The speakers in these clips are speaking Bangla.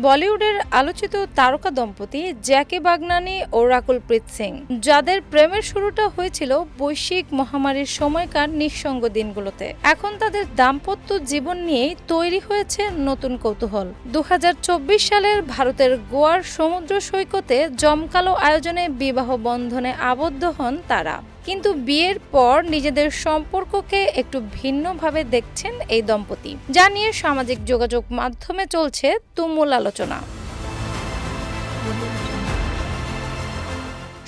বলিউডের আলোচিত তারকা দম্পতি জ্যাকি বাগনানি ও রাকুল প্রীত সিং, যাদের প্রেমের শুরুটা হয়েছিল বৈশ্বিক মহামারীর সময়কার নিঃসঙ্গ দিনগুলোতে, এখন তাদের দাম্পত্য জীবন নিয়েই তৈরি হয়েছে নতুন কৌতূহল। 2024 সালের ভারতের গোয়ার সমুদ্র সৈকতে জমকালো আয়োজনে বিবাহ বন্ধনে আবদ্ধ হন তারা। কিন্তু বিয়ের পর নিজেদের সম্পর্ককে একটু ভিন্নভাবে দেখছেন এই দম্পতি, যা নিয়ে সামাজিক যোগাযোগ মাধ্যমে চলছে তুমুল আলোচনা।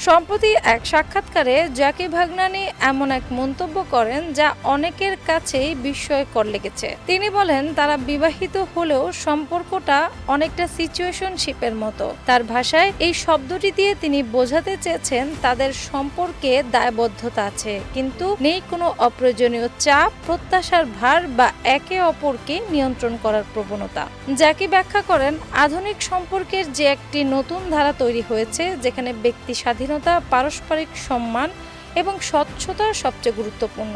সম্প্রতি এক সাক্ষাৎকারে জ্যাকি বাগনানি এমন এক মন্তব্য করেন যা অনেকের কাছেই বিস্ময়কর লেগেছে। তিনি বলেন, তারা বিবাহিত হলেও সম্পর্কটা অনেকটা সিচুয়েশনশিপের মতো। তার ভাষায় এই শব্দটি দিয়ে তিনি বোঝাতে চেয়েছেন তাদের সম্পর্কে দায়বদ্ধতা আছে, কিন্তু নেই কোনো অপ্রয়োজনীয় চাপ, প্রত্যাশার ভার বা একে অপরকে নিয়ন্ত্রণ করার প্রবণতা। জ্যাকি ব্যাখ্যা করেন, আধুনিক সম্পর্কের যে একটি নতুন ধারা তৈরি হয়েছে, যেখানে ব্যক্তি স্বাধীনতা, পারস্পরিক সম্মান এবং স্বচ্ছতা সবচেয়ে গুরুত্বপূর্ণ,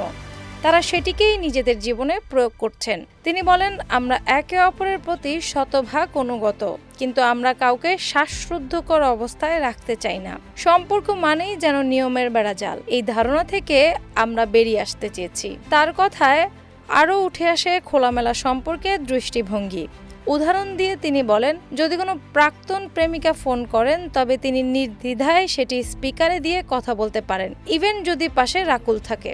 তারা সেটিকেই নিজেদের জীবনে প্রয়োগ করছেন। তিনি বলেন, আমরা একে অপরের প্রতি শতভাগ অনুগত, কিন্তু আমরা কাউকে শ্বাসরুদ্ধকর অবস্থায় রাখতে চাই না। সম্পর্ক মানেই যেন নিয়মের বেড়াজাল, এই ধারণা থেকে আমরা বেরিয়ে আসতে চেয়েছি। তার কথায় আরও উঠে আসে খোলামেলা সম্পর্কের দৃষ্টিভঙ্গি। উদাহরণ দিয়ে তিনি বলেন, যদি কোনো প্রাক্তন প্রেমিকা ফোন করেন, তবে তিনি নির্দ্বিধায় সেটি স্পিকারে দিয়ে কথা বলতে পারেন, ইভেন যদি পাশে রাকুল থাকে।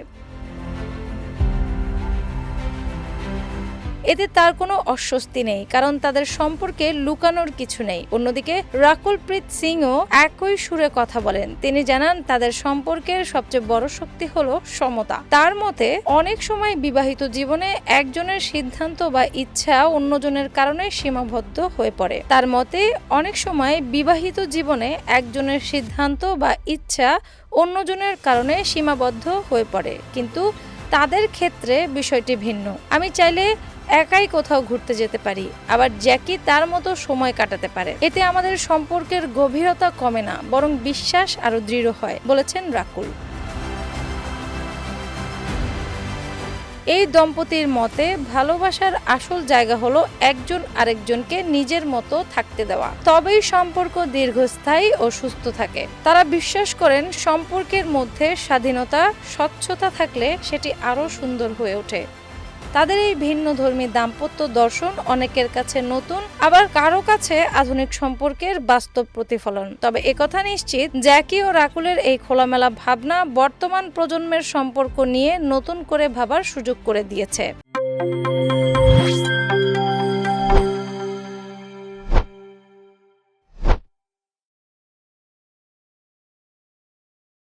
এতে তার কোনো অস্বস্তি নেই, কারণ তাদের সম্পর্কে লুকানোর কিছু নেই। অন্যদিকে রাকুল প্রীত সিংও একই সুরে কথা বলেন। তিনি জানান, তাদের সম্পর্কের সবচেয়ে বড় শক্তি হলো সমতা। তার মতে, অনেক সময় বিবাহিত জীবনে একজনের সিদ্ধান্ত বা ইচ্ছা অন্যজনের কারণে সীমাবদ্ধ হয়ে পড়ে। তার মতে, অনেক সময় বিবাহিত জীবনে একজনের সিদ্ধান্ত বা ইচ্ছা অন্যজনের কারণে সীমাবদ্ধ হয়ে পড়ে, কিন্তু তাদের ক্ষেত্রে বিষয়টি ভিন্ন। আমি চাইলে একাই কোথাও ঘুরতে যেতে পারি, আবার জ্যাকি তার মতো সময় কাটাতে পারে। এতে আমাদের সম্পর্কের গভীরতা কমে না, বরং বিশ্বাস আরো দৃঢ় হয়, বলেছেন রাকুল। এই দম্পতির মতে, ভালোবাসার আসল জায়গা হলো একজন আরেকজনকে নিজের মতো থাকতে দেওয়া, তবেই সম্পর্ক দীর্ঘস্থায়ী ও সুস্থ থাকে। তারা বিশ্বাস করেন, সম্পর্কের মধ্যে স্বাধীনতা, স্বচ্ছতা থাকলে সেটি আরো সুন্দর হয়ে ওঠে। তাদের এই ভিন্নধর্মী দাম্পত্য দর্শন অনেকের কাছে নতুন, আবার কারো কাছে আধুনিক সম্পর্কের বাস্তব প্রতিফলন। তবে একথা নিশ্চিত, জ্যাকি ও রাকুলের এই খোলামেলা ভাবনা বর্তমান প্রজন্মের সম্পর্ক নিয়ে নতুন করে ভাবার সুযোগ করে দিয়েছে।